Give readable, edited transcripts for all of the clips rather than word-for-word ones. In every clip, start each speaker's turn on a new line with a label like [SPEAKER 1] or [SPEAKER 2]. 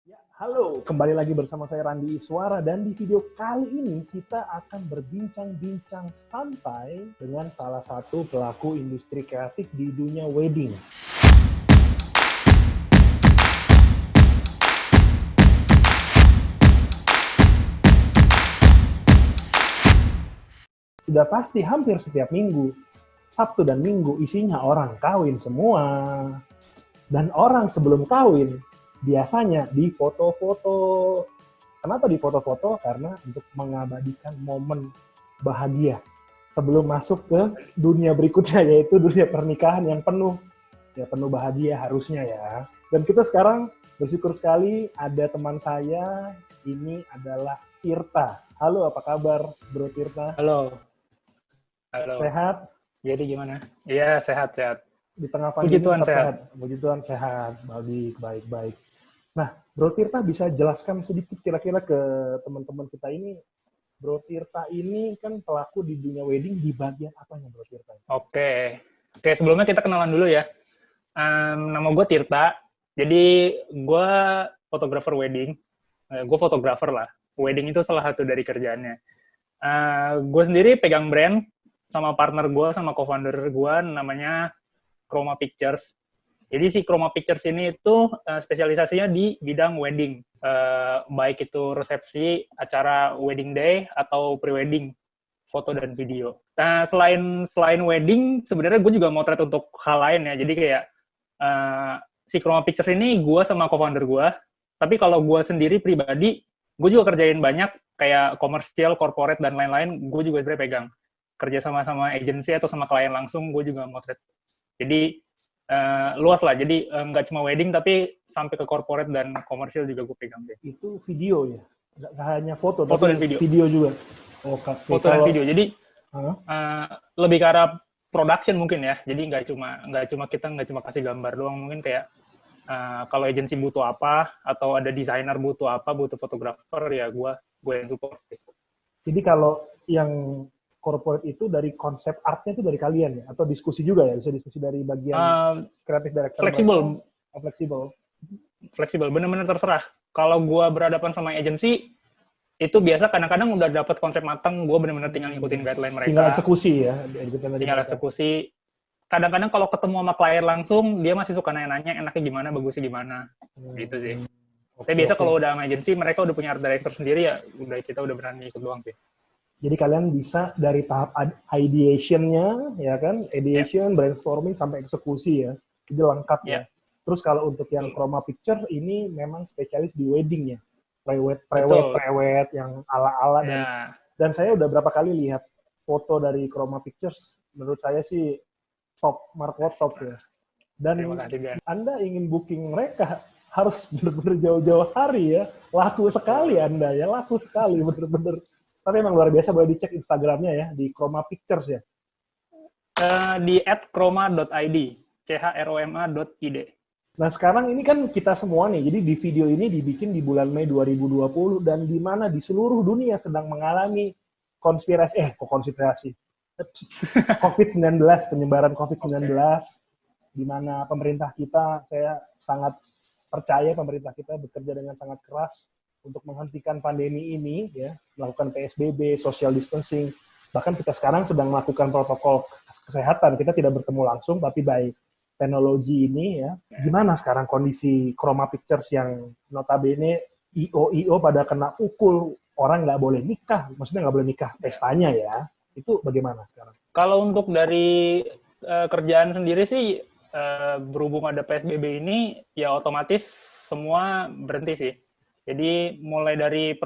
[SPEAKER 1] Ya, halo, kembali lagi bersama saya Randi Iswara dan di video kali ini kita akan berbincang-bincang santai dengan salah satu pelaku industri kreatif di dunia wedding. Sudah pasti hampir setiap minggu, Sabtu dan Minggu isinya orang kawin semua. Dan orang sebelum kawin biasanya di foto-foto. Kenapa di foto-foto? Karena untuk mengabadikan momen bahagia sebelum masuk ke dunia berikutnya, yaitu dunia pernikahan yang penuh bahagia harusnya ya. Dan kita sekarang bersyukur sekali ada teman saya, ini adalah Tirta. Halo, apa kabar Bro Tirta?
[SPEAKER 2] Halo.
[SPEAKER 1] Sehat?
[SPEAKER 2] Jadi gimana? Iya, sehat-sehat.
[SPEAKER 1] Di tengah pandemi
[SPEAKER 2] Puji Tuhan
[SPEAKER 1] tetap
[SPEAKER 2] sehat.
[SPEAKER 1] sehat. Puji Tuhan sehat. Baik. Nah, Bro Tirta bisa jelaskan sedikit kira-kira ke teman-teman kita ini, Bro Tirta ini kan pelaku di dunia wedding di bagian apanya Bro Tirta?
[SPEAKER 2] Oke, sebelumnya kita kenalan dulu ya. Nama gue Tirta. Jadi gue fotografer wedding. Gue fotografer lah. Wedding itu salah satu dari kerjaannya. Gue sendiri pegang brand sama partner gue, sama co-founder gue, namanya Chroma Pictures. Jadi si Chroma Pictures ini itu spesialisasinya di bidang wedding. Baik itu resepsi, acara wedding day, atau pre-wedding, foto dan video. Nah, selain wedding, sebenarnya gue juga motret untuk hal lain ya. Jadi kayak si Chroma Pictures ini gue sama co-founder gue. Tapi kalau gue sendiri pribadi, gue juga kerjain banyak kayak komersial, corporate, dan lain-lain. Gue juga sebenarnya pegang. Kerja sama agensi atau sama klien langsung, gue juga motret. Jadi luas lah, jadi nggak cuma wedding, tapi sampai ke corporate dan komersial juga gue pegang deh.
[SPEAKER 1] Itu video ya? Nggak hanya foto
[SPEAKER 2] Foto
[SPEAKER 1] tapi
[SPEAKER 2] dan video.
[SPEAKER 1] Video juga?
[SPEAKER 2] Foto dan video, jadi lebih ke arah production mungkin ya, jadi nggak cuma kasih gambar doang, mungkin kayak kalau agensi butuh apa, atau ada desainer butuh apa, butuh fotografer, ya gue yang support.
[SPEAKER 1] Jadi kalau yang corporate itu dari konsep artnya itu dari kalian ya? Atau diskusi juga ya? Bisa diskusi dari bagian kreatif director?
[SPEAKER 2] Fleksibel, bener-bener terserah. Kalau gue berhadapan sama agensi, itu biasa kadang-kadang udah dapat konsep matang, gue bener-bener tinggal ngikutin guideline mereka.
[SPEAKER 1] Tinggal eksekusi ya?
[SPEAKER 2] Tinggal eksekusi. Kadang-kadang kalau ketemu sama klien langsung, dia masih suka nanya-nanya enaknya gimana, bagusnya gimana. Gitu sih. Tapi biasa kalau udah sama agensi, mereka udah punya art director sendiri, ya kita udah berani ikut doang sih.
[SPEAKER 1] Jadi kalian bisa dari tahap ideation-nya, ya kan? Ideation, brainstorming, sampai eksekusi ya. Jadi lengkap ya. Terus kalau untuk yang Chroma Picture, ini memang spesialis di wedding ya. Prewed yang ala-ala. Dan saya udah berapa kali lihat foto dari Chroma Pictures, menurut saya sih top, markot top ya. Dan Anda ingin booking mereka, harus benar-benar jauh-jauh hari ya. Laku sekali Anda ya, laku sekali benar-benar. Tapi emang luar biasa, boleh dicek Instagramnya ya, di Chroma Pictures ya?
[SPEAKER 2] Di @chroma.id, chroma.id.
[SPEAKER 1] Nah sekarang ini kan kita semua nih, jadi di video ini dibikin di bulan Mei 2020, dan di mana di seluruh dunia sedang mengalami COVID-19, penyebaran COVID-19, di mana pemerintah kita, saya sangat percaya pemerintah kita bekerja dengan sangat keras untuk menghentikan pandemi ini, ya, melakukan PSBB, social distancing. Bahkan kita sekarang sedang melakukan protokol kesehatan. Kita tidak bertemu langsung, tapi by teknologi ini, ya. Gimana sekarang kondisi Chroma Pictures yang notabene IO pada kena pukul, orang nggak boleh nikah, maksudnya nggak boleh nikah, pestanya ya. Itu bagaimana sekarang?
[SPEAKER 2] Kalau untuk dari kerjaan sendiri sih, berhubung ada PSBB ini, ya otomatis semua berhenti sih. Jadi mulai dari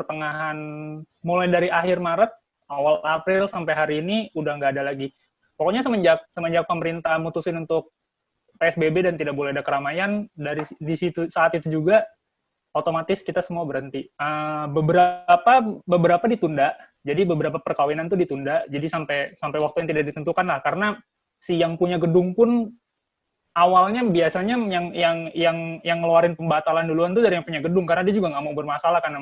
[SPEAKER 2] akhir Maret, awal April sampai hari ini udah nggak ada lagi. Pokoknya semenjak pemerintah mutusin untuk PSBB dan tidak boleh ada keramaian, di situ saat itu juga otomatis kita semua berhenti. Beberapa ditunda, jadi beberapa perkawinan tuh ditunda, jadi sampai waktu yang tidak ditentukan lah, karena si yang punya gedung pun awalnya biasanya yang ngeluarin pembatalan duluan tuh dari yang punya gedung, karena dia juga nggak mau bermasalah kan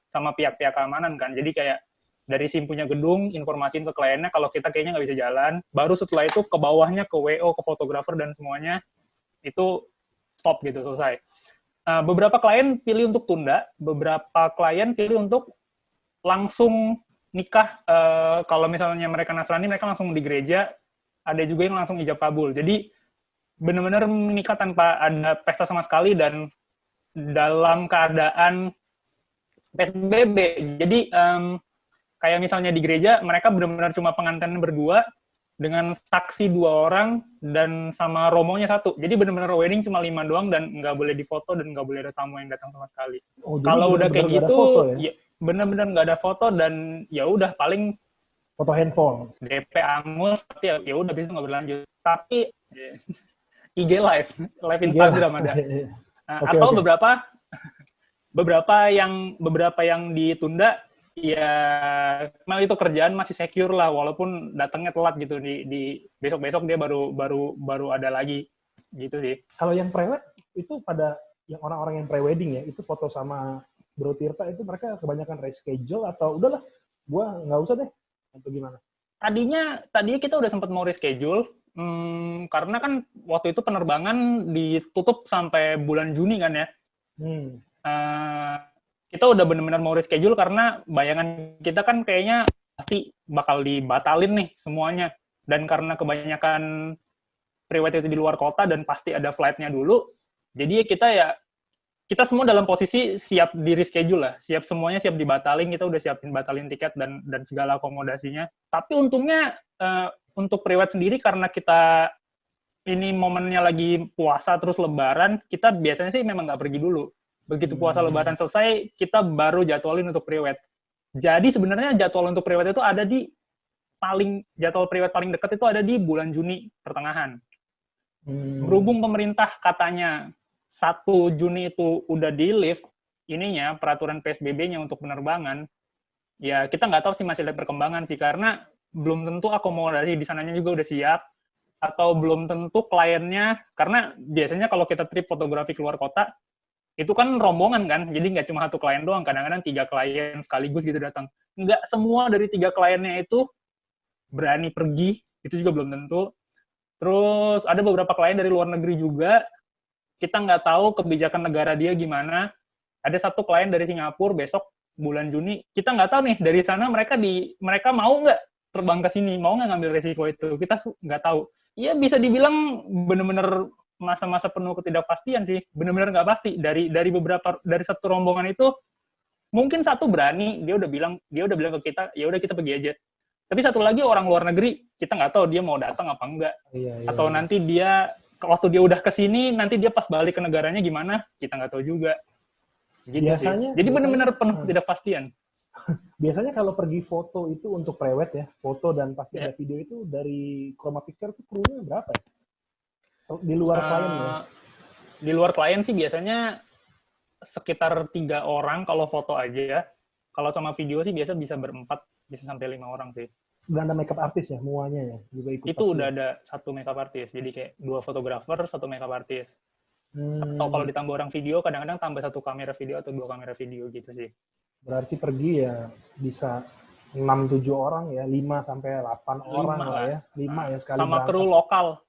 [SPEAKER 2] sama pihak-pihak keamanan kan. Jadi kayak dari si punya gedung informasiin ke kliennya kalau kita kayaknya nggak bisa jalan, baru setelah itu ke bawahnya, ke WO, ke fotografer dan semuanya itu stop gitu, selesai. beberapa klien pilih untuk tunda, beberapa klien pilih untuk langsung nikah. Kalau misalnya mereka Nasrani, mereka langsung di gereja. Ada juga yang langsung ijab kabul. Jadi benar-benar menikah tanpa ada pesta sama sekali dan dalam keadaan PSBB. Jadi kayak misalnya di gereja, mereka benar-benar cuma pengantin berdua dengan saksi 2 orang dan sama romonya 1. Jadi benar-benar wedding cuma 5 doang dan nggak boleh difoto dan nggak boleh ada tamu yang datang sama sekali.
[SPEAKER 1] Oh, jadi
[SPEAKER 2] Kalau udah
[SPEAKER 1] bener-bener
[SPEAKER 2] kayak
[SPEAKER 1] nggak ada
[SPEAKER 2] gitu,
[SPEAKER 1] foto ya?
[SPEAKER 2] ya benar-benar nggak ada foto dan ya udah paling
[SPEAKER 1] Foto handphone.
[SPEAKER 2] DP angus, tapi ya udah bisa nggak berlanjut. Tapi IG live Instagram ada. Atau beberapa yang ditunda ya mal itu kerjaan masih secure lah walaupun datangnya telat gitu di besok-besok dia baru ada lagi gitu sih.
[SPEAKER 1] Kalau yang prewed itu pada yang orang-orang yang pre-wedding ya, itu foto sama Bro Tirta itu mereka kebanyakan reschedule atau udahlah gua nggak usah deh atau gimana?
[SPEAKER 2] Tadinya kita udah sempat mau reschedule karena kan waktu itu penerbangan ditutup sampai bulan Juni kan ya. Kita udah benar-benar mau reschedule karena bayangan kita kan kayaknya pasti bakal dibatalin nih semuanya. Dan karena kebanyakan pre-wed itu di luar kota dan pasti ada flight-nya dulu, jadi kita semua dalam posisi siap di reschedule lah. Semuanya siap dibatalin, kita udah siapin batalin tiket dan segala akomodasinya. Tapi untungnya untuk pre-wed sendiri karena kita ini momennya lagi puasa terus lebaran, kita biasanya sih memang nggak pergi dulu. Begitu puasa lebaran selesai, kita baru jadwalin untuk pre-wed. Jadi sebenarnya jadwal untuk pre-wed itu ada di jadwal pre-wed paling dekat itu ada di bulan Juni pertengahan. Berhubung pemerintah katanya 1 Juni itu udah di-lift ininya peraturan PSBB-nya untuk penerbangan, ya kita nggak tahu sih masih lihat perkembangan sih karena belum tentu akomodasi di sananya juga udah siap atau belum tentu kliennya karena biasanya kalau kita trip fotografi keluar kota itu kan rombongan kan, jadi nggak cuma 1 klien doang, kadang-kadang 3 klien sekaligus gitu datang. Nggak semua dari 3 kliennya itu berani pergi, itu juga belum tentu. Terus ada beberapa klien dari luar negeri juga, kita nggak tahu kebijakan negara dia gimana. Ada 1 klien dari Singapura besok bulan Juni, kita nggak tahu nih dari sana mereka mau nggak terbang ke sini, mau nggak ngambil resiko itu, kita nggak tahu. Ya bisa dibilang benar-benar masa-masa penuh ketidakpastian sih, benar-benar nggak pasti. Dari 1 rombongan itu mungkin 1 berani, dia udah bilang ke kita, ya udah kita pergi aja. Tapi 1 lagi orang luar negeri, kita nggak tahu dia mau datang apa enggak. Atau nanti dia waktu dia udah kesini, nanti dia pas balik ke negaranya gimana, kita nggak tahu juga. Gitu biasanya, sih. Jadi benar-benar penuh ketidakpastian.
[SPEAKER 1] Biasanya kalau pergi foto itu untuk prewed ya, foto dan pasti ada video itu dari Chroma Picture itu krunya berapa ya? Di luar klien ya?
[SPEAKER 2] Di luar klien sih biasanya sekitar 3 orang kalau foto aja ya. Kalau sama video sih biasa bisa berempat, bisa sampai 5 orang sih.
[SPEAKER 1] Udah ada makeup artist ya, muanya ya? Juga ikut
[SPEAKER 2] itu udah ada 1 makeup artist, jadi kayak 2 fotografer, 1 makeup artist. Atau kalau ditambah orang video, kadang-kadang tambah 1 kamera video atau 2 kamera video gitu sih.
[SPEAKER 1] Berarti pergi ya bisa 6-7 orang ya, 5-8 orang lah ya. 5 ya sekali
[SPEAKER 2] sama kru lokal.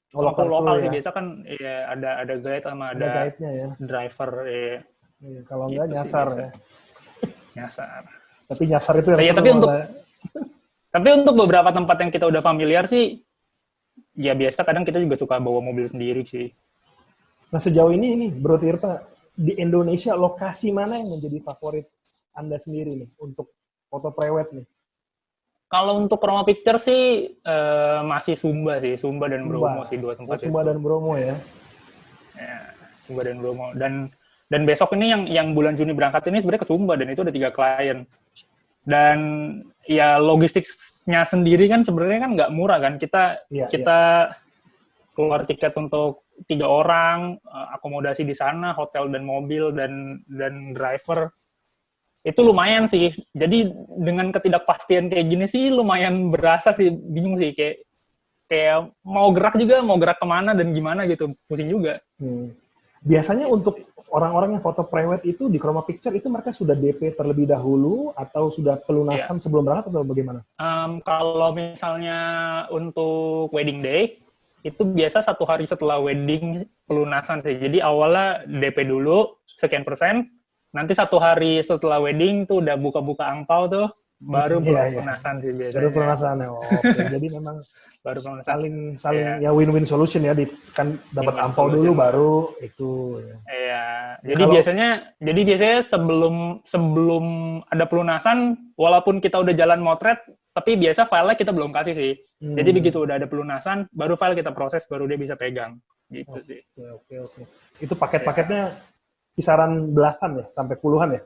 [SPEAKER 2] Kru lokal sih biasa kan ya ada guide sama ada guide-nya ya. Driver ya.
[SPEAKER 1] Kalau enggak gitu nyasar ya.
[SPEAKER 2] Nyasar.
[SPEAKER 1] Tapi nyasar itu yang
[SPEAKER 2] tapi untuk beberapa tempat yang kita udah familiar sih ya biasa kadang kita juga suka bawa mobil sendiri sih.
[SPEAKER 1] Nah, sejauh ini Bro Tirta di Indonesia lokasi mana yang menjadi favorit Anda sendiri nih untuk foto prewed nih?
[SPEAKER 2] Kalau untuk Chroma Picture sih masih Sumba dan Bromo sih 2 tempat itu.
[SPEAKER 1] Sumba dan Bromo ya.
[SPEAKER 2] Ya, Sumba dan Bromo dan besok ini yang bulan Juni berangkat ini sebenarnya ke Sumba dan itu ada 3 klien. Dan ya logistiknya sendiri kan sebenarnya kan nggak murah kan. Kita keluar tiket untuk 3 orang, akomodasi di sana, hotel dan mobil dan driver. Itu lumayan sih. Jadi dengan ketidakpastian kayak gini sih lumayan berasa sih, bingung sih kayak mau gerak kemana dan gimana gitu, pusing juga.
[SPEAKER 1] Biasanya untuk orang-orang yang foto prewed itu di Chroma Picture itu mereka sudah DP terlebih dahulu atau sudah pelunasan sebelum berangkat atau bagaimana?
[SPEAKER 2] Kalau misalnya untuk wedding day itu biasa 1 hari setelah wedding pelunasan sih. Jadi awalnya DP dulu sekian persen, nanti 1 hari setelah wedding tuh udah buka-buka angpau tuh, baru pelunasan sih biasanya.
[SPEAKER 1] Baru pelunasan ya. Oke, jadi memang
[SPEAKER 2] baru pelunasan.
[SPEAKER 1] saling ya win-win solution ya, kan dapat angpau dulu baru itu ya.
[SPEAKER 2] Iya. Jadi biasanya sebelum ada pelunasan, walaupun kita udah jalan motret, tapi biasa filenya kita belum kasih sih. Jadi begitu udah ada pelunasan, baru file kita proses, baru dia bisa pegang. Gitu sih.
[SPEAKER 1] Oke. Itu paket-paketnya kisaran belasan ya, sampai puluhan ya?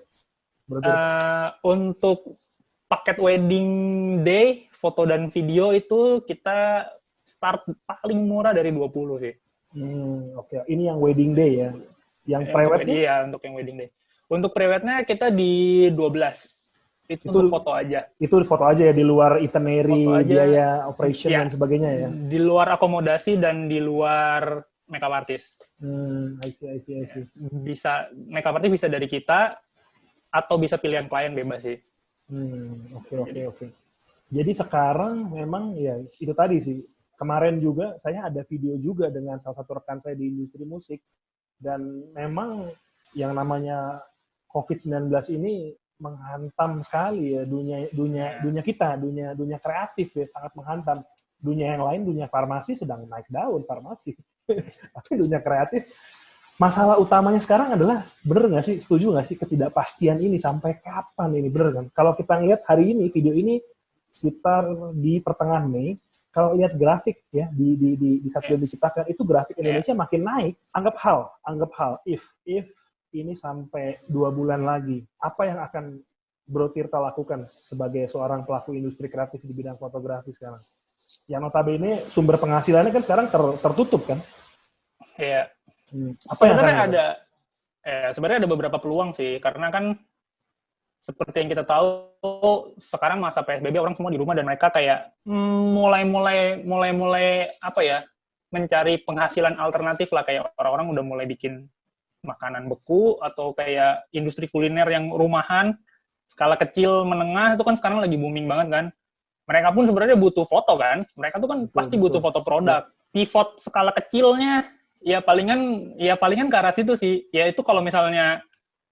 [SPEAKER 2] Untuk paket wedding day, foto dan video itu kita start paling murah dari 20 sih.
[SPEAKER 1] Oke. Ini yang wedding day ya? Yang prewednya?
[SPEAKER 2] Iya, untuk yang wedding day. Untuk prewednya kita di 12. Itu untuk foto aja. Itu
[SPEAKER 1] foto aja ya, di luar itinerary, biaya operation dan sebagainya ya?
[SPEAKER 2] Di luar akomodasi dan di luar makeup artist.
[SPEAKER 1] I see.
[SPEAKER 2] Bisa, makeup artist bisa dari kita, atau bisa pilihan klien bebas sih.
[SPEAKER 1] Oke. Jadi sekarang memang ya itu tadi sih. Kemarin juga saya ada video juga dengan salah satu rekan saya di industri musik, dan memang yang namanya COVID-19 ini menghantam sekali ya dunia kita, dunia kreatif ya, sangat menghantam. Dunia yang lain, dunia farmasi sedang naik daun farmasi. Tapi dunia kreatif, masalah utamanya sekarang adalah, bener nggak sih, setuju nggak sih ketidakpastian ini sampai kapan ini, bener kan? Kalau kita lihat hari ini, video ini sekitar di pertengahan Mei, kalau lihat grafik ya di saat diciptakan itu grafik Indonesia makin naik. Anggap hal, if ini sampai 2 bulan lagi, apa yang akan Bro Tirta lakukan sebagai seorang pelaku industri kreatif di bidang fotografi sekarang? Yang notabene sumber penghasilannya kan sekarang tertutup kan?
[SPEAKER 2] Iya. Sebenarnya ada beberapa peluang sih, karena kan seperti yang kita tahu sekarang masa PSBB orang semua di rumah, dan mereka kayak mulai apa ya, mencari penghasilan alternatif lah, kayak orang-orang udah mulai bikin makanan beku atau kayak industri kuliner yang rumahan skala kecil menengah itu kan sekarang lagi booming banget kan. Mereka pun sebenarnya butuh foto kan, mereka tuh kan pasti butuh foto produk. Pivot skala kecilnya ya palingan ke arah situ sih. Ya itu kalau misalnya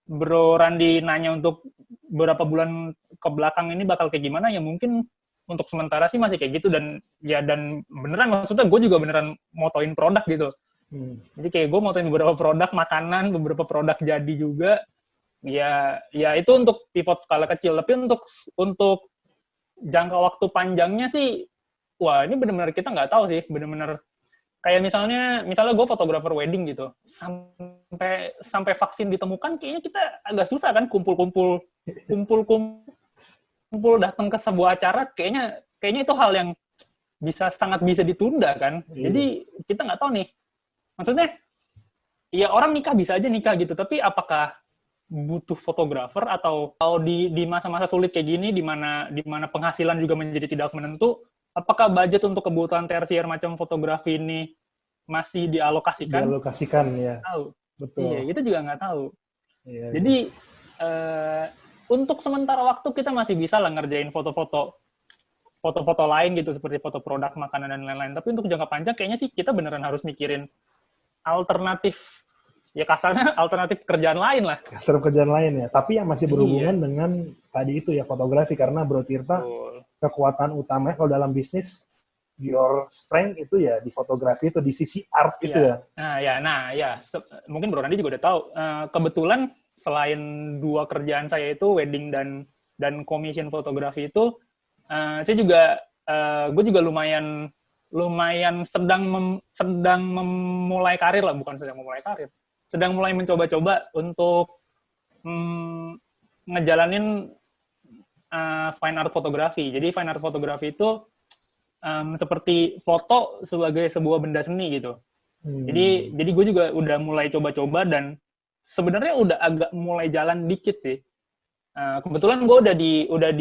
[SPEAKER 2] Bro Randi nanya untuk beberapa bulan ke belakang ini bakal kayak gimana, ya mungkin untuk sementara sih masih kayak gitu, dan beneran maksudnya gue juga beneran motoin produk gitu. Jadi kayak gue motoin beberapa produk makanan, beberapa produk jadi juga. Ya itu untuk pivot skala kecil, tapi untuk jangka waktu panjangnya sih, wah ini benar-benar kita nggak tahu sih, benar-benar kayak misalnya gue fotografer wedding gitu, sampai vaksin ditemukan kayaknya kita agak susah kan kumpul datang ke sebuah acara, kayaknya itu hal yang sangat bisa ditunda kan. Jadi kita nggak tahu nih, maksudnya ya orang nikah bisa aja nikah gitu, tapi apakah butuh fotografer atau di masa-masa sulit kayak gini, di mana penghasilan juga menjadi tidak menentu, apakah budget untuk kebutuhan tersier macam fotografi ini masih dialokasikan?
[SPEAKER 1] Ya.
[SPEAKER 2] Tahu.
[SPEAKER 1] Betul.
[SPEAKER 2] Iya, kita juga nggak tahu.
[SPEAKER 1] Iya,
[SPEAKER 2] jadi untuk sementara waktu kita masih bisa lah ngerjain foto-foto lain gitu, seperti foto produk, makanan dan lain-lain. Tapi untuk jangka panjang kayaknya sih kita beneran harus mikirin alternatif. Ya kasarnya alternatif kerjaan lain lah.
[SPEAKER 1] Alternatif kerjaan lain ya. Tapi yang masih berhubungan dengan tadi itu ya, fotografi. Karena Bro Tirta, kekuatan utamanya kalau dalam bisnis, your strength itu ya di fotografi, itu di sisi art itu ya.
[SPEAKER 2] Mungkin Bro Randi juga udah tahu. Kebetulan selain 2 kerjaan saya itu wedding dan commission fotografi itu, gue juga lumayan sedang memulai karir lah, bukan sedang memulai karir. Sedang mulai mencoba-coba untuk ngejalanin fine art fotografi. Jadi fine art fotografi itu seperti foto sebagai sebuah benda seni gitu. Jadi gue juga udah mulai coba-coba, dan sebenarnya udah agak mulai jalan dikit sih. Kebetulan gue udah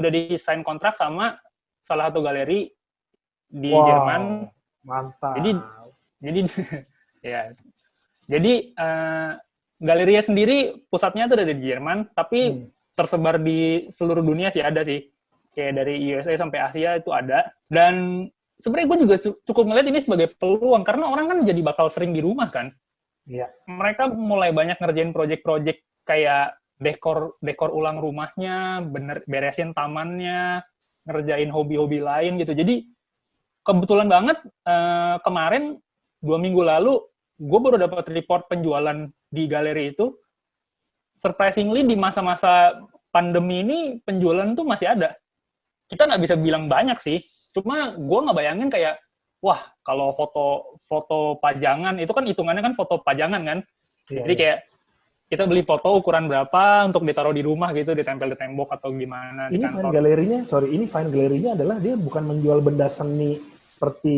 [SPEAKER 2] di sign kontrak sama salah satu galeri di Jerman.
[SPEAKER 1] Mantap.
[SPEAKER 2] Jadi galerinya sendiri pusatnya tuh ada di Jerman, tapi tersebar di seluruh dunia sih ada sih. Kayak dari USA sampai Asia itu ada. Dan sebenarnya gue juga cukup melihat ini sebagai peluang karena orang kan jadi bakal sering di rumah kan.
[SPEAKER 1] Iya.
[SPEAKER 2] Mereka mulai banyak ngerjain project-project kayak dekor ulang rumahnya, beresin tamannya, ngerjain hobi-hobi lain gitu. Jadi kebetulan banget kemarin 2 minggu lalu gue baru dapat report penjualan di galeri itu. Surprisingly di masa-masa pandemi ini penjualan tuh masih ada. Kita nggak bisa bilang banyak sih, cuma gue nggak bayangin kayak, wah kalau foto pajangan itu kan hitungannya kan foto pajangan kan, jadi kayak kita beli foto ukuran berapa untuk ditaruh di rumah gitu, ditempel di tembok atau gimana di kantor.
[SPEAKER 1] Ini fine galerinya adalah dia bukan menjual benda seni seperti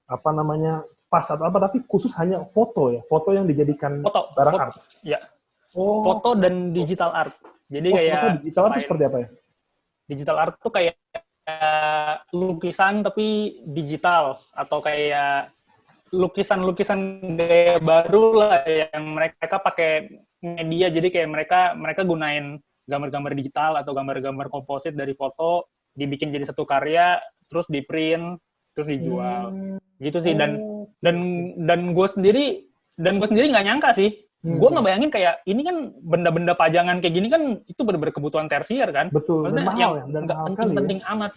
[SPEAKER 1] apa namanya pas atau apa, tapi khusus hanya foto ya, foto yang dijadikan barang art.
[SPEAKER 2] Ya, foto dan digital art. Jadi kayak
[SPEAKER 1] foto digital art itu seperti apa ya?
[SPEAKER 2] Digital art tuh kayak lukisan tapi digital atau kayak lukisan-lukisan gaya baru lah yang mereka pakai media. Jadi kayak mereka gunain gambar-gambar digital atau gambar-gambar komposit dari foto dibikin jadi satu karya, terus di print, terus dijual. Gitu sih. Dan gue sendiri nggak nyangka sih. Gue nggak bayangin kayak ini kan benda-benda pajangan kayak gini kan itu bener-bener kebutuhan tersier kan.
[SPEAKER 1] Betul.
[SPEAKER 2] Maksudnya
[SPEAKER 1] dan mahal,
[SPEAKER 2] yang
[SPEAKER 1] dan
[SPEAKER 2] nggak
[SPEAKER 1] mahal
[SPEAKER 2] penting-penting amat.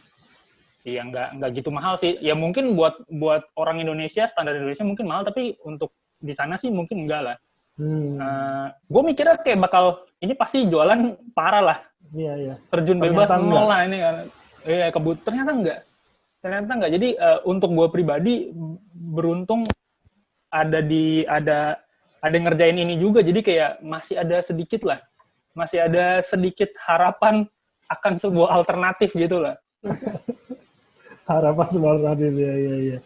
[SPEAKER 2] Iya, nggak gitu mahal sih. Ya mungkin buat orang Indonesia, standar Indonesia mungkin mahal, tapi untuk di sana sih mungkin enggak lah. Gue mikirnya kayak bakal ini pasti jualan parah lah.
[SPEAKER 1] Iya.
[SPEAKER 2] Terjun bebas nol lah ini kan. Iya, ternyata enggak. Jadi untuk gue pribadi beruntung ada ngerjain ini juga. Jadi kayak masih ada sedikit harapan akan sebuah alternatif gitu lah.
[SPEAKER 1] Harapan sebuah alternatif ya.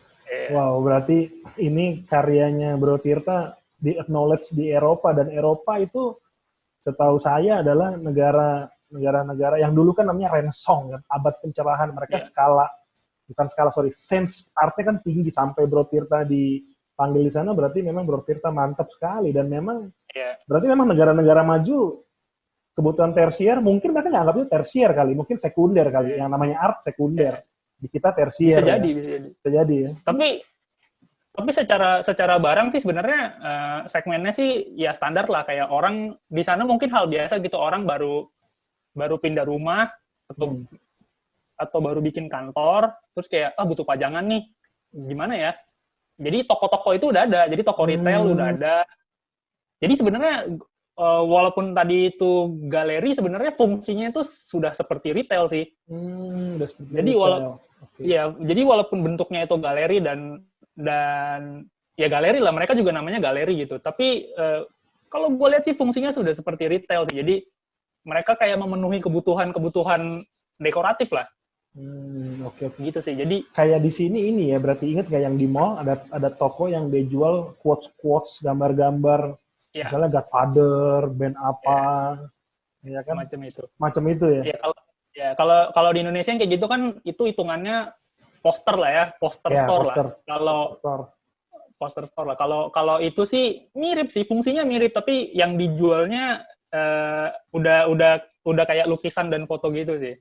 [SPEAKER 1] Wow, berarti ini karyanya Bro Tirta di acknowledge di Eropa, dan Eropa itu setahu saya adalah negara-negara yang dulu kan namanya Renaissance kan, abad pencerahan. Mereka sense artnya kan tinggi, sampai Bro Tirta dipanggil di sana, berarti memang Bro Tirta mantap sekali. Dan memang berarti memang negara-negara maju kebutuhan tersier, mungkin mereka nggak anggap itu tersier kali, mungkin sekunder kali, yang namanya art sekunder. Di kita tersier. Bisa jadi ya.
[SPEAKER 2] Tapi secara barang sih sebenarnya segmennya sih ya standar lah, kayak orang di sana mungkin hal biasa gitu, orang baru pindah rumah atau baru bikin kantor, terus kayak butuh pajangan nih, gimana ya? Jadi toko-toko itu udah ada, jadi toko retail udah ada. Jadi sebenarnya walaupun tadi itu galeri, sebenarnya fungsinya itu sudah seperti retail sih.
[SPEAKER 1] Udah seperti
[SPEAKER 2] jadi
[SPEAKER 1] retail.
[SPEAKER 2] Jadi walaupun bentuknya itu galeri dan ya galeri lah, mereka juga namanya galeri gitu. Tapi kalau gue lihat sih fungsinya sudah seperti retail sih. Jadi mereka kayak memenuhi kebutuhan dekoratif lah.
[SPEAKER 1] Oke.
[SPEAKER 2] Gitu sih. Jadi
[SPEAKER 1] kayak di sini ini ya, berarti ingat kayak yang di mall ada toko yang dia jual quotes gambar-gambar. Misalnya Godfather, band apa, ya kan? Macam itu ya.
[SPEAKER 2] Kalau di Indonesia kayak gitu kan itu hitungannya poster lah ya, poster store lah. Poster store lah. Kalau itu sih mirip sih, fungsinya mirip, tapi yang dijualnya udah kayak lukisan dan foto gitu sih.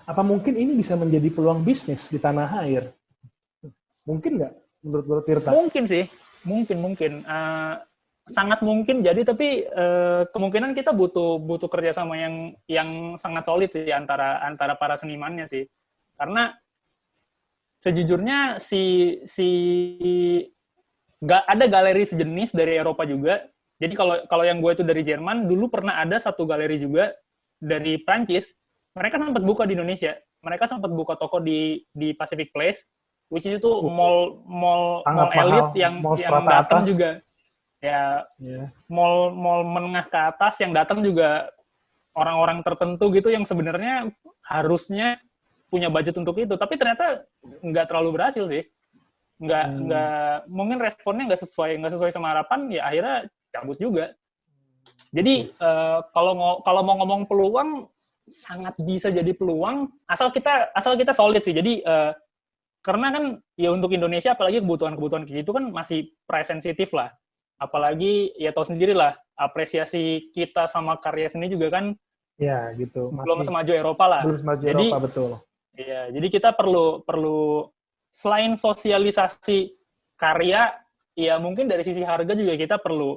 [SPEAKER 1] Apa mungkin ini bisa menjadi peluang bisnis di tanah air? Mungkin nggak menurut Tirta?
[SPEAKER 2] Mungkin sih, mungkin. Sangat mungkin jadi, tapi kemungkinan kita butuh kerjasama yang sangat solid sih antara para senimannya sih, karena sejujurnya nggak ada galeri sejenis dari Eropa juga. Jadi kalau yang gue itu dari Jerman, dulu pernah ada satu galeri juga dari Prancis. Mereka sempat buka di Indonesia, mereka sempat buka toko di Pacific Place, which is itu mall elit yang datang juga. Ya, mall menengah ke atas yang datang juga orang-orang tertentu gitu yang sebenarnya harusnya punya budget untuk itu, tapi ternyata nggak terlalu berhasil sih. Nggak mungkin responnya nggak sesuai sama harapan, ya akhirnya cabut juga. Jadi kalau mau ngomong peluang, sangat bisa jadi peluang asal kita solid sih. Jadi karena kan ya untuk Indonesia apalagi kebutuhan kayak gitu kan masih price sensitif lah. Apalagi ya tahu sendiri lah, apresiasi kita sama karya seni juga kan
[SPEAKER 1] ya gitu,
[SPEAKER 2] belum semaju Eropa lah.
[SPEAKER 1] Belum semaju Eropa, betul.
[SPEAKER 2] Iya, jadi kita perlu selain sosialisasi karya, ya mungkin dari sisi harga juga kita perlu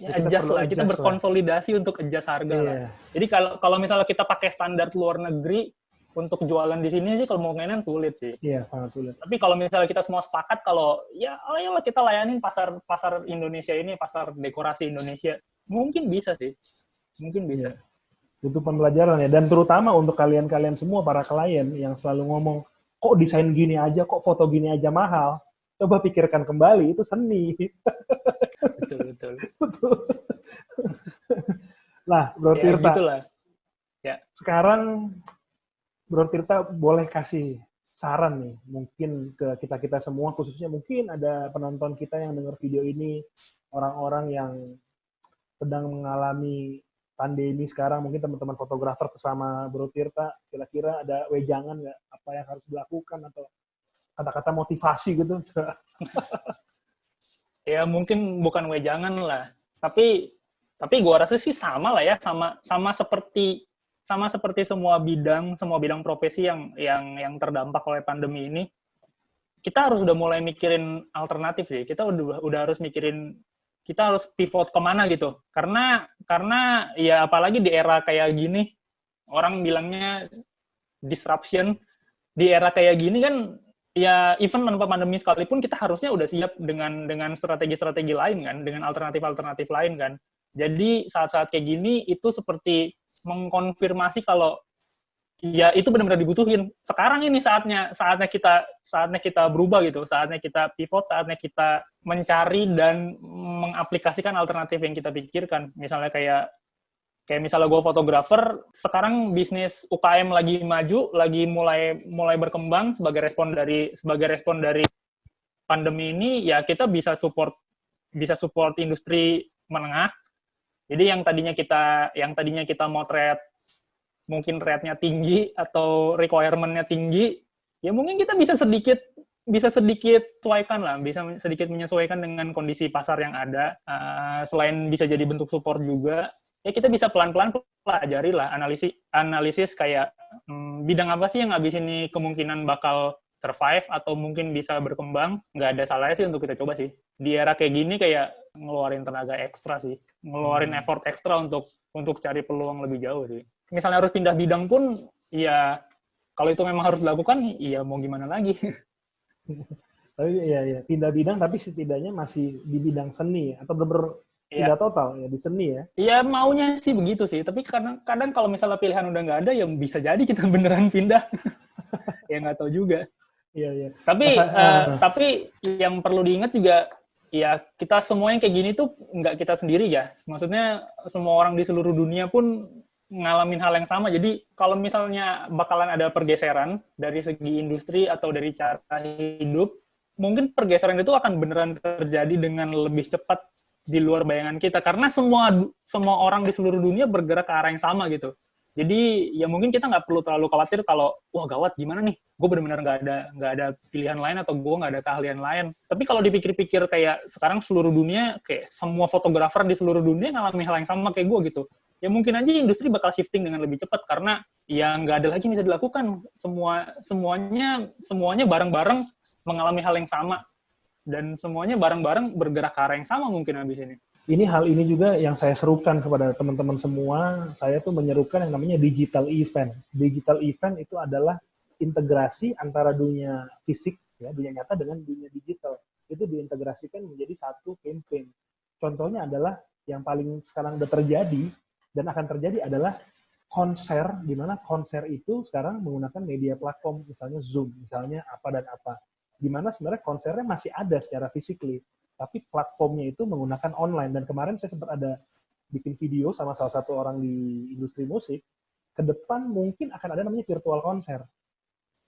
[SPEAKER 2] adjust lah. Kita berkonsolidasi untuk adjust harga lah. Jadi kalau misalnya kita pakai standar luar negeri untuk jualan di sini sih kemungkinan sulit sih.
[SPEAKER 1] Iya, sangat sulit.
[SPEAKER 2] Tapi kalau misalnya kita semua sepakat kalau ya ayolah kita layanin pasar Indonesia ini, pasar dekorasi Indonesia, mungkin bisa sih. Mungkin bisa.
[SPEAKER 1] Iya. Itu pembelajaran ya, dan terutama untuk kalian-kalian semua para klien yang selalu ngomong, kok desain gini aja, kok foto gini aja mahal, coba pikirkan kembali, itu seni.
[SPEAKER 2] Betul.
[SPEAKER 1] Lah, Bro Tirta,
[SPEAKER 2] gitulah. Ya.
[SPEAKER 1] Sekarang Bro Tirta boleh kasih saran nih, mungkin ke kita-kita semua, khususnya mungkin ada penonton kita yang dengar video ini, orang-orang yang sedang mengalami pandemi sekarang, mungkin teman-teman fotografer sesama Bro Tirta, kira-kira ada wejangan nggak apa yang harus dilakukan atau kata-kata motivasi gitu?
[SPEAKER 2] Ya mungkin bukan wejangan lah, tapi gua rasa sih sama lah ya, sama seperti semua bidang profesi yang terdampak oleh pandemi ini. Kita harus udah mulai mikirin alternatif sih. Kita udah harus mikirin kita harus pivot kemana gitu. Karena ya apalagi di era kayak gini, orang bilangnya disruption. Di era kayak gini kan, ya even tanpa pandemi sekalipun kita harusnya udah siap dengan strategi-strategi lain kan, dengan alternatif-alternatif lain kan. Jadi saat-saat kayak gini itu seperti mengkonfirmasi kalau ya itu benar-benar dibutuhin. Sekarang ini saatnya kita berubah gitu, saatnya kita pivot, saatnya kita mencari dan mengaplikasikan alternatif yang kita pikirkan. Misalnya kayak misalnya gue fotografer, sekarang bisnis UKM lagi maju, lagi mulai berkembang sebagai respon dari pandemi ini, ya kita bisa support industri menengah. Jadi yang tadinya kita motret mungkin rate-nya tinggi atau requirement-nya tinggi, ya mungkin kita bisa sedikit sesuaikan lah, bisa sedikit menyesuaikan dengan kondisi pasar yang ada. Selain bisa jadi bentuk support juga, ya kita bisa pelan-pelan pelajari lah, analisis kayak bidang apa sih yang abis ini kemungkinan bakal survive atau mungkin bisa berkembang. Nggak ada salahnya sih untuk kita coba sih. Di era kayak gini kayak ngeluarin tenaga ekstra sih, ngeluarin effort ekstra untuk cari peluang lebih jauh sih. Misalnya harus pindah bidang pun, ya kalau itu memang harus dilakukan, ya mau gimana lagi.
[SPEAKER 1] Tapi ya pindah bidang, tapi setidaknya masih di bidang seni atau pindah total ya di seni ya.
[SPEAKER 2] Iya maunya sih begitu sih, tapi kadang kalau misalnya pilihan udah nggak ada, ya bisa jadi kita beneran pindah. Ya nggak tahu juga.
[SPEAKER 1] Iya.
[SPEAKER 2] Tapi yang perlu diingat juga, ya kita semua yang kayak gini tuh nggak kita sendiri ya. Maksudnya semua orang di seluruh dunia pun ngalamin hal yang sama. Jadi kalau misalnya bakalan ada pergeseran dari segi industri atau dari cara hidup, mungkin pergeseran itu akan beneran terjadi dengan lebih cepat di luar bayangan kita. Karena semua orang di seluruh dunia bergerak ke arah yang sama gitu. Jadi ya mungkin kita nggak perlu terlalu khawatir kalau wah gawat gimana nih, gue benar-benar nggak ada pilihan lain atau gue nggak ada keahlian lain. Tapi kalau dipikir-pikir kayak sekarang seluruh dunia, kayak semua fotografer di seluruh dunia ngalamin hal yang sama kayak gue gitu. Ya mungkin aja industri bakal shifting dengan lebih cepat karena ya nggak ada lagi yang bisa dilakukan. Semuanya bareng-bareng mengalami hal yang sama dan semuanya bareng-bareng bergerak ke arah yang sama mungkin habis ini.
[SPEAKER 1] Hal ini juga yang saya serukan kepada teman-teman semua. Saya tuh menyerukan yang namanya digital event. Digital event itu adalah integrasi antara dunia fisik, ya, dunia nyata dengan dunia digital. Itu diintegrasikan menjadi satu campaign. Contohnya adalah yang paling sekarang udah terjadi dan akan terjadi adalah konser, di mana konser itu sekarang menggunakan media platform, misalnya Zoom, misalnya apa dan apa. Di mana sebenarnya konsernya masih ada secara physically, tapi platformnya itu menggunakan online. Dan kemarin saya sempat ada bikin video sama salah satu orang di industri musik, ke depan mungkin akan ada namanya virtual konser.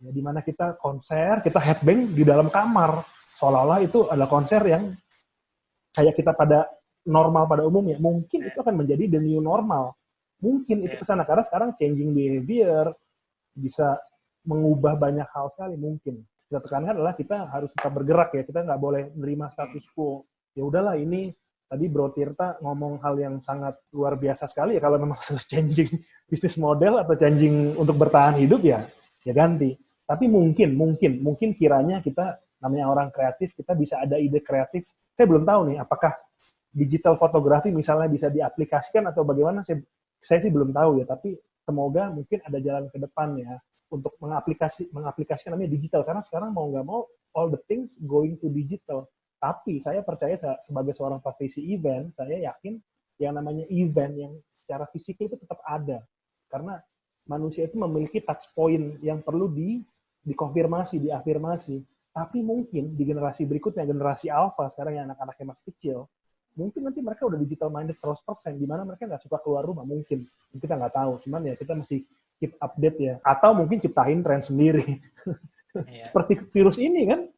[SPEAKER 1] Ya, di mana kita konser, kita headbang di dalam kamar. Seolah-olah itu adalah konser yang kayak kita pada normal pada umumnya. Mungkin itu akan menjadi the new normal. Mungkin itu kesana, karena sekarang changing behavior bisa mengubah banyak hal sekali mungkin. Kita tekankan adalah kita harus tetap bergerak ya, kita nggak boleh menerima status quo. Ya udahlah, ini tadi Bro Tirta ngomong hal yang sangat luar biasa sekali ya, kalau memang harus changing bisnis model atau changing untuk bertahan hidup ya ya ganti. Tapi mungkin kiranya kita namanya orang kreatif, kita bisa ada ide kreatif. Saya belum tahu nih, apakah digital fotografi misalnya bisa diaplikasikan atau bagaimana, saya sih belum tahu ya, tapi semoga mungkin ada jalan ke depan ya untuk mengaplikasikan namanya digital, karena sekarang mau nggak mau all the things going to digital. Tapi saya percaya sebagai seorang praktisi event, saya yakin yang namanya event yang secara fisik itu tetap ada, karena manusia itu memiliki touch point yang perlu dikonfirmasi, diafirmasi. Tapi mungkin di generasi berikutnya, generasi alpha sekarang yang anak-anaknya masih kecil, mungkin nanti mereka udah digital minded 100%, di mana mereka nggak suka keluar rumah, mungkin. Kita nggak tahu, cuman ya kita masih keep update ya. Atau mungkin ciptain tren sendiri.
[SPEAKER 2] Iya.
[SPEAKER 1] Seperti virus ini kan,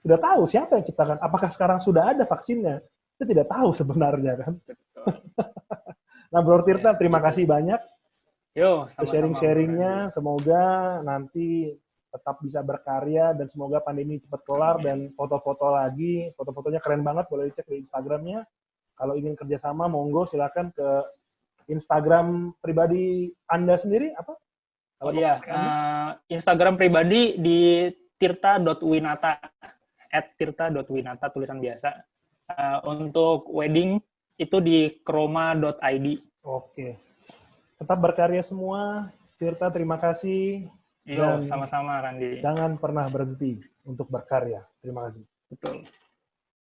[SPEAKER 1] sudah tahu siapa yang ciptakan. Apakah sekarang sudah ada vaksinnya? Kita tidak tahu sebenarnya kan. Nah, Bro Tirta, terima kasih banyak
[SPEAKER 2] Yo, sama-sama.
[SPEAKER 1] Sharing-sharingnya. Semoga nanti tetap bisa berkarya dan semoga pandemi cepat kelar dan foto-foto lagi. Foto-fotonya keren banget, boleh dicek di Instagramnya. Kalau ingin kerjasama, monggo silakan ke Instagram pribadi Anda sendiri apa?
[SPEAKER 2] Oh iya, Instagram pribadi di tirta.winata, @tirta.winata tulisan biasa. Untuk wedding itu di chroma.id.
[SPEAKER 1] Oke. Tetap berkarya semua. Tirta, terima kasih.
[SPEAKER 2] Yo, sama-sama Randi.
[SPEAKER 1] Jangan pernah berhenti untuk berkarya. Terima kasih.
[SPEAKER 2] Betul.